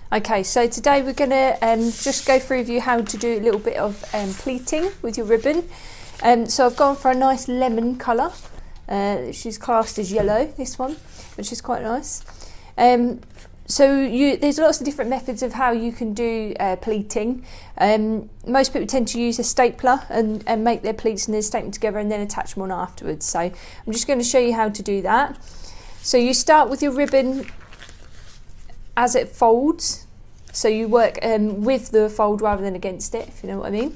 Okay, so today we're going to just go through with you how to do a little bit of pleating with your ribbon. So I've gone for a nice lemon colour, which is classed as yellow, this one, which is quite nice. There's lots of different methods of how you can do pleating. Most people tend to use a stapler and make their pleats and then staple them together and then attach them on afterwards. So I'm just going to show you how to do that. So you start with your ribbon as it folds, so you work with the fold rather than against it, if you know what I mean.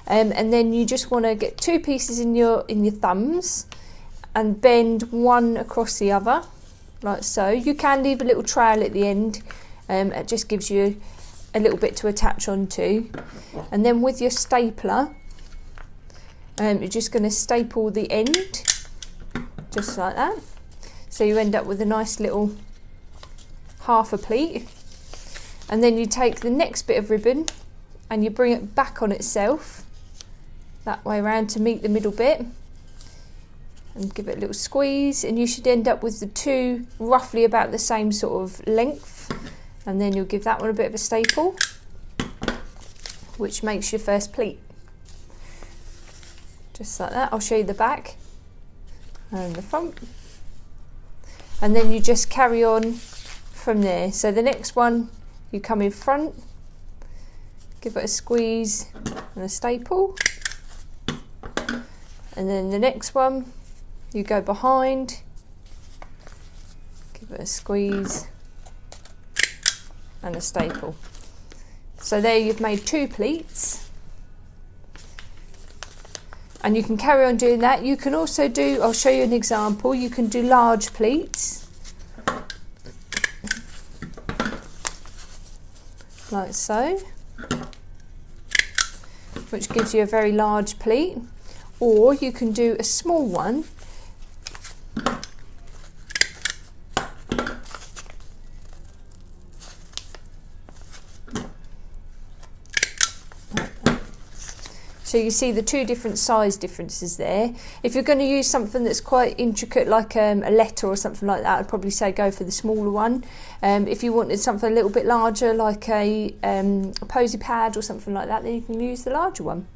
And then you just want to get two pieces in your thumbs and bend one across the other, like so. You can leave a little trail at the end, it just gives you a little bit to attach onto. And then with your stapler, you're just going to staple the end, just like that. So you end up with a nice little half a pleat, and then you take the next bit of ribbon and you bring it back on itself that way around to meet the middle bit and give it a little squeeze, and you should end up with the two roughly about the same sort of length, and then you'll give that one a bit of a staple, which makes your first pleat, just like that. I'll show you the back and the front, and then you just carry on from there. So the next one, you come in front, give it a squeeze and a staple, and then the next one you go behind, give it a squeeze and a staple. So there you've made two pleats, and you can carry on doing that. You can also do, I'll show you an example, you can do large pleats like so, which gives you a very large pleat, or you can do a small one so you see the two different size differences there. If you're going to use something that's quite intricate, like a letter or something like that, I'd probably say go for the smaller one. If you wanted something a little bit larger, like a posy pad or something like that, then you can use the larger one.